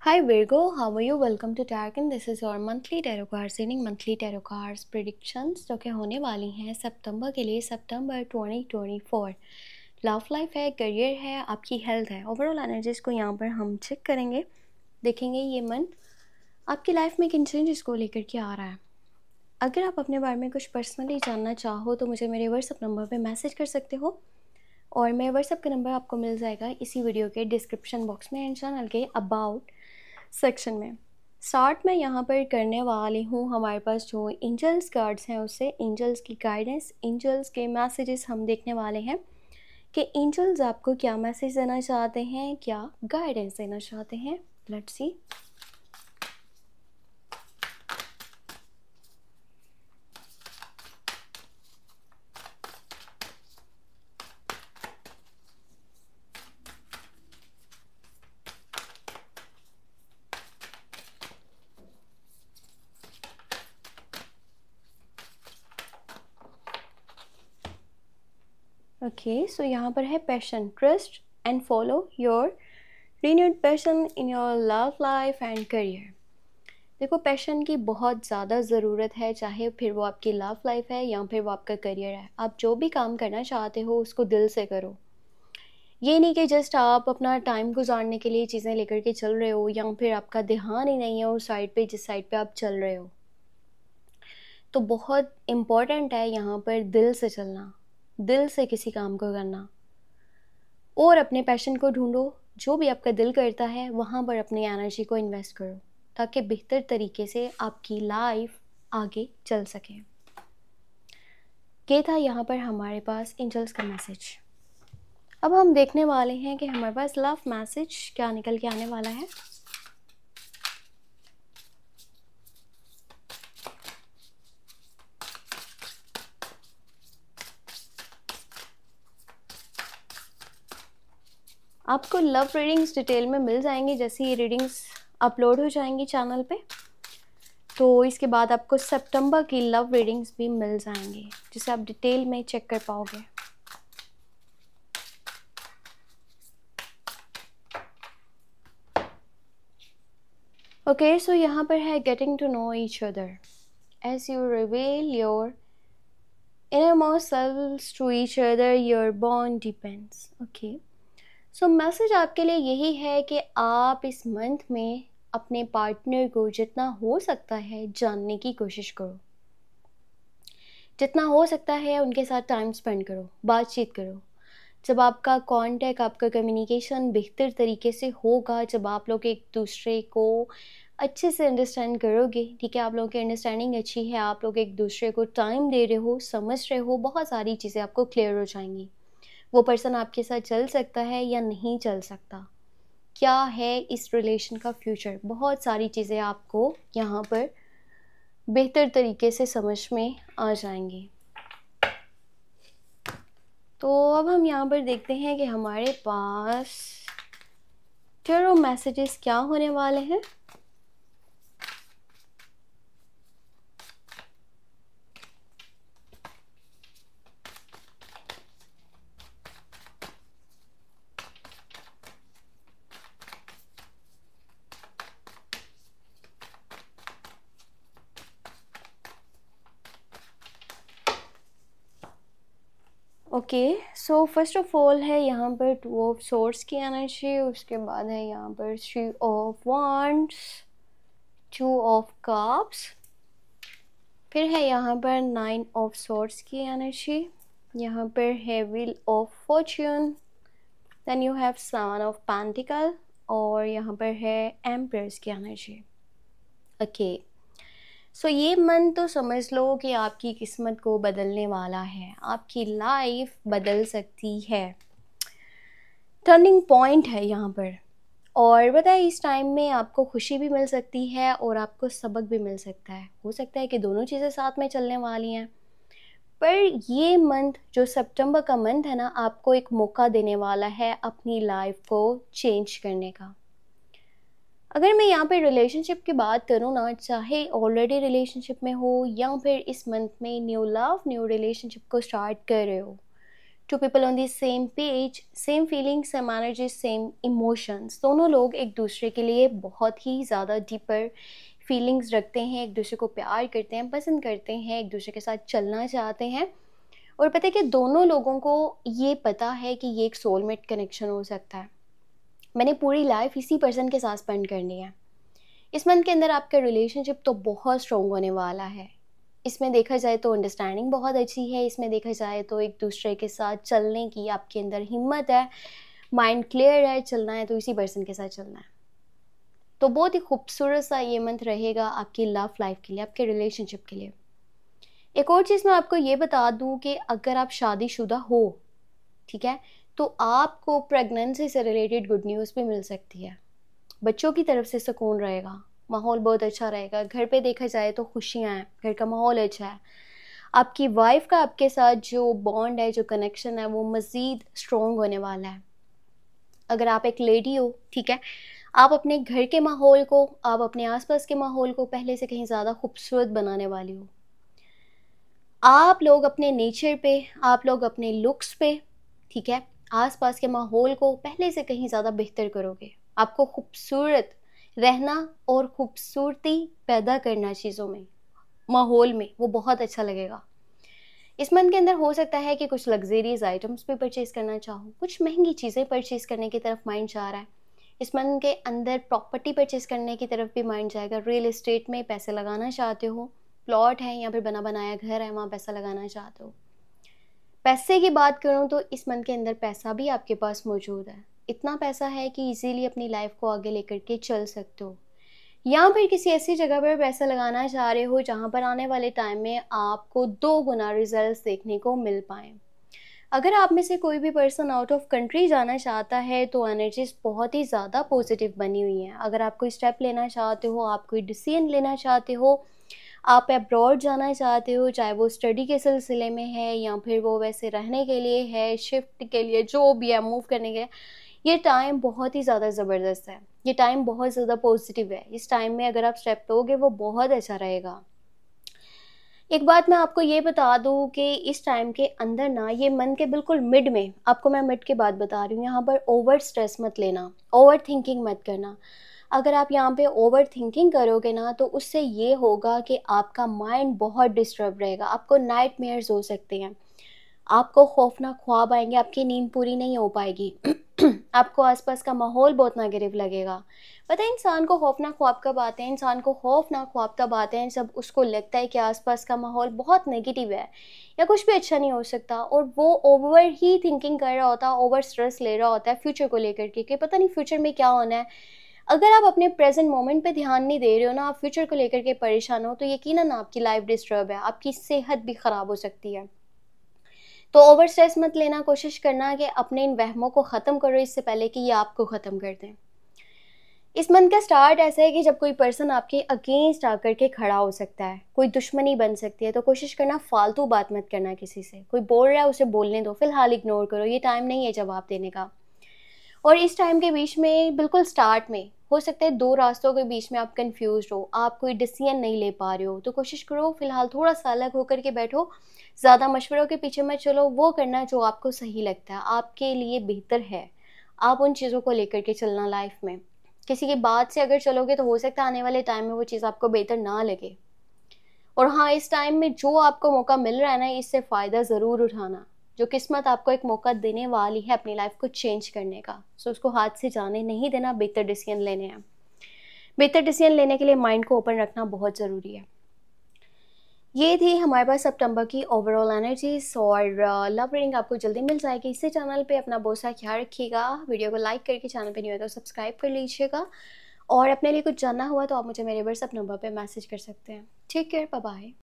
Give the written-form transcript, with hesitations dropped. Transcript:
Hi Virgo, how are you? Welcome to Tarot. This is your monthly tarot cards reading, monthly tarot cards predictions जो कि होने वाली हैं सितंबर के लिए, सितंबर 2024। लव लाइफ है, करियर है, आपकी हेल्थ है, ओवरऑल एनर्जीज को यहाँ पर हम चेक करेंगे। देखेंगे ये मंथ आपकी लाइफ में किन चेंजेस को लेकर के आ रहा है। अगर आप अपने बारे में कुछ पर्सनली जानना चाहो तो मुझे मेरे व्हाट्सअप नंबर पर मैसेज कर सकते हो और मेरे व्हाट्सअप का नंबर आपको मिल जाएगा इसी वीडियो के डिस्क्रिप्शन बॉक्स में एंड चैनल के अबाउट सेक्शन में। स्टार्ट मैं यहाँ पर करने वाली हूँ हमारे पास जो एंजल्स कार्ड्स हैं उससे एंजल्स की गाइडेंस, एंजल्स के मैसेजेस हम देखने वाले हैं कि एंजल्स आपको क्या मैसेज देना चाहते हैं, क्या गाइडेंस देना चाहते हैं। Let's see. ओके, सो यहाँ पर है passion, trust and follow your renewed passion in your love life and career. देखो, पैशन की बहुत ज़्यादा ज़रूरत है, चाहे फिर वो आपकी लव लाइफ है या फिर वो आपका करियर है। आप जो भी काम करना चाहते हो उसको दिल से करो। ये नहीं कि जस्ट आप अपना टाइम गुजारने के लिए चीज़ें लेकर के चल रहे हो या फिर आपका ध्यान ही नहीं है उस साइड पे जिस साइड पे आप चल रहे हो। तो बहुत इम्पॉर्टेंट है यहाँ पर दिल से चलना, दिल से किसी काम को करना और अपने पैशन को ढूंढो। जो भी आपका दिल करता है वहाँ पर अपनी एनर्जी को इन्वेस्ट करो ताकि बेहतर तरीके से आपकी लाइफ आगे चल सके। ये था यहाँ पर हमारे पास एंजल्स का मैसेज। अब हम देखने वाले हैं कि हमारे पास लव मैसेज क्या निकल के आने वाला है। आपको लव रीडिंग्स डिटेल में मिल जाएंगी जैसे ये रीडिंग्स अपलोड हो जाएंगी चैनल पे। तो इसके बाद आपको सितंबर की लव रीडिंग्स भी मिल जाएंगी जिसे आप डिटेल में चेक कर पाओगे। ओके, सो यहाँ पर है getting to know each other as you reveal your innermost selves to each other, your bond depends. Okay. So message आपके लिए यही है कि आप इस मंथ में अपने पार्टनर को जितना हो सकता है जानने की कोशिश करो, जितना हो सकता है उनके साथ टाइम स्पेंड करो, बातचीत करो। जब आपका कांटेक्ट, आपका कम्युनिकेशन बेहतर तरीके से होगा, जब आप लोग एक दूसरे को अच्छे से अंडरस्टैंड करोगे, ठीक है, आप लोगों की अंडरस्टैंडिंग अच्छी है, आप लोग एक दूसरे को टाइम दे रहे हो, समझ रहे हो, बहुत सारी चीज़ें आपको क्लियर हो जाएंगी। वो पर्सन आपके साथ चल सकता है या नहीं चल सकता, क्या है इस रिलेशन का फ्यूचर, बहुत सारी चीज़ें आपको यहाँ पर बेहतर तरीके से समझ में आ जाएंगी। तो अब हम यहाँ पर देखते हैं कि हमारे पास टैरो मैसेजेस क्या होने वाले हैं। Okay, so first of all है यहाँ पर टू ऑफ सोर्ड्स की एनर्जी, उसके बाद है यहाँ पर three of wands, two of cups, फिर है यहाँ पर नाइन ऑफ सोर्ड्स की एनर्जी, यहाँ पर है wheel of fortune, then you have seven of pentacle और यहाँ पर है एम्प्रेस की एनर्जी। ओके, सो ये मन तो समझ लो कि आपकी किस्मत को बदलने वाला है, आपकी लाइफ बदल सकती है, टर्निंग पॉइंट है यहाँ पर। और बताए इस टाइम में आपको खुशी भी मिल सकती है और आपको सबक भी मिल सकता है, हो सकता है कि दोनों चीज़ें साथ में चलने वाली हैं। पर ये मंथ जो सितंबर का मंथ है ना, आपको एक मौका देने वाला है अपनी लाइफ को चेंज करने का। अगर मैं यहाँ पे रिलेशनशिप की बात करूँ ना, चाहे ऑलरेडी रिलेशनशिप में हो या फिर इस मंथ में न्यू लव, न्यू रिलेशनशिप को स्टार्ट कर रहे हो, two people on the same page, same feelings, same energy, same emotions. दोनों लोग एक दूसरे के लिए बहुत ही ज़्यादा डीपर फीलिंग्स रखते हैं, एक दूसरे को प्यार करते हैं, पसंद करते हैं, एक दूसरे के साथ चलना चाहते हैं। और पता है कि दोनों लोगों को ये पता है कि ये एक सोलमेट कनेक्शन हो सकता है। मैंने पूरी लाइफ इसी पर्सन के साथ स्पेंड करनी है। इस मंथ के अंदर आपका रिलेशनशिप तो बहुत स्ट्रॉन्ग होने वाला है। इसमें देखा जाए तो अंडरस्टैंडिंग बहुत अच्छी है, इसमें देखा जाए तो एक दूसरे के साथ चलने की आपके अंदर हिम्मत है, माइंड क्लियर है, चलना है तो इसी पर्सन के साथ चलना है। तो बहुत ही खूबसूरत सा ये मंथ रहेगा आपकी लव लाइफ के लिए, आपके रिलेशनशिप के लिए। एक और चीज़ मैं आपको ये बता दूं कि अगर आप शादीशुदा हो, ठीक है, तो आपको प्रेगनेंसी से रिलेटेड गुड न्यूज़ भी मिल सकती है। बच्चों की तरफ से सुकून रहेगा, माहौल बहुत अच्छा रहेगा, घर पे देखा जाए तो खुशियाँ हैं, घर का माहौल अच्छा है। आपकी वाइफ का आपके साथ जो बॉन्ड है, जो कनेक्शन है, वो मज़ीद स्ट्रॉन्ग होने वाला है। अगर आप एक लेडी हो, ठीक है, आप अपने घर के माहौल को, आप अपने आसपास के माहौल को पहले से कहीं ज़्यादा खूबसूरत बनाने वाली हो। आप लोग अपने नेचर पे, आप लोग अपने लुक्स पे, ठीक है, आसपास के माहौल को पहले से कहीं ज़्यादा बेहतर करोगे। आपको खूबसूरत रहना और खूबसूरती पैदा करना चीज़ों में, माहौल में, वो बहुत अच्छा लगेगा। इस मंथ के अंदर हो सकता है कि कुछ लग्जरियस आइटम्स भी परचेज़ करना चाहो, कुछ महंगी चीज़ें परचेज़ करने की तरफ माइंड जा रहा है। इस मंथ के अंदर प्रॉपर्टी परचेज़ करने की तरफ भी माइंड जाएगा। रियल एस्टेट में पैसे लगाना चाहते हो, प्लॉट है या फिर बना बनाया घर है, वहाँ पैसा लगाना चाहते हो। पैसे की बात करूँ तो इस मंथ के अंदर पैसा भी आपके पास मौजूद है। इतना पैसा है कि इजीली अपनी लाइफ को आगे लेकर के चल सकते हो, या फिर किसी ऐसी जगह पर पैसा लगाना चाह रहे हो जहाँ पर आने वाले टाइम में आपको 2 गुना रिजल्ट्स देखने को मिल पाएँ। अगर आप में से कोई भी पर्सन आउट ऑफ कंट्री जाना चाहता है तो एनर्जीज बहुत ही ज़्यादा पॉजिटिव बनी हुई हैं। अगर आप कोई स्टेप लेना चाहते हो, आप कोई डिसीजन लेना चाहते हो, आप अब्रॉड जाना चाहते हो, चाहे वो स्टडी के सिलसिले में है या फिर वो वैसे रहने के लिए है, शिफ्ट के लिए, जो भी है, मूव करने के लिए, ये टाइम बहुत ही ज़्यादा ज़बरदस्त है। ये टाइम बहुत ज़्यादा पॉजिटिव है। इस टाइम में अगर आप स्टेप लोगे वो बहुत अच्छा रहेगा। एक बात मैं आपको ये बता दूँ कि इस टाइम के अंदर ना, ये मंथ के बिल्कुल मिड में, आपको मैं मिड की बात बता रही हूँ, यहाँ पर ओवर स्ट्रेस मत लेना, ओवर थिंकिंग मत करना। अगर आप यहाँ पे ओवर थिंकिंग करोगे ना तो उससे ये होगा कि आपका माइंड बहुत डिस्टर्ब रहेगा, आपको नाइटमेयर्स हो सकते हैं, आपको खौफनाक ख्वाब आएंगे, आपकी नींद पूरी नहीं हो पाएगी। आपको आसपास का माहौल बहुत नेगेटिव लगेगा। पता है इंसान को खौफनाक ख्वाब कब आते हैं? इंसान को खौफनाक ख्वाब तब आते हैं जब उसको लगता है कि आसपास का माहौल बहुत नेगेटिव है या कुछ भी अच्छा नहीं हो सकता, और वो ओवर ही थिंकिंग कर रहा होता है, ओवर स्ट्रेस ले रहा होता है फ्यूचर को लेकर के कि पता नहीं फ्यूचर में क्या होना है। अगर आप अपने प्रेजेंट मोमेंट पे ध्यान नहीं दे रहे हो ना, आप फ्यूचर को लेकर के परेशान हो, तो यकीनन आपकी लाइफ डिस्टर्ब है, आपकी सेहत भी ख़राब हो सकती है। तो ओवर स्ट्रेस मत लेना, कोशिश करना कि अपने इन वहमों को ख़त्म करो इससे पहले कि ये आपको ख़त्म कर दें। इस मंथ का स्टार्ट ऐसा है कि जब कोई पर्सन आपके अगेंस्ट आकर के खड़ा हो सकता है, कोई दुश्मनी बन सकती है, तो कोशिश करना फालतू बात मत करना किसी से। कोई बोल रहा है उसे बोलने दो, फिलहाल इग्नोर करो, ये टाइम नहीं है जवाब देने का। और इस टाइम के बीच में, बिल्कुल स्टार्ट में, हो सकता है 2 रास्तों के बीच में आप कंफ्यूज हो, आप कोई डिसीजन नहीं ले पा रहे हो, तो कोशिश करो फिलहाल थोड़ा सा अलग होकर के बैठो, ज़्यादा मशवरों के पीछे मत चलो, वो करना जो आपको सही लगता है, आपके लिए बेहतर है। आप उन चीज़ों को लेकर के चलना लाइफ में। किसी की बात से अगर चलोगे तो हो सकता है आने वाले टाइम में वो चीज़ आपको बेहतर ना लगे। और हाँ, इस टाइम में जो आपको मौका मिल रहा है ना, इससे फ़ायदा ज़रूर उठाना। जो किस्मत आपको एक मौका देने वाली है अपनी लाइफ को चेंज करने का, सो उसको हाथ से जाने नहीं देना, बेहतर डिसीजन लेने हैं। बेहतर डिसीजन लेने के लिए माइंड को ओपन रखना बहुत ज़रूरी है। ये थी हमारे पास सितंबर की ओवरऑल एनर्जीज, और लव रीडिंग आपको जल्दी मिल जाएगी। इसी चैनल पे अपना बहुत सा ख्याल रखिएगा। वीडियो को लाइक करके, चैनल पे नहीं हो तो सब्सक्राइब कर लीजिएगा, और अपने लिए कुछ जानना हुआ तो आप मुझे मेरे व्हाट्सएप नंबर पे मैसेज कर सकते हैं। Take care, bye bye.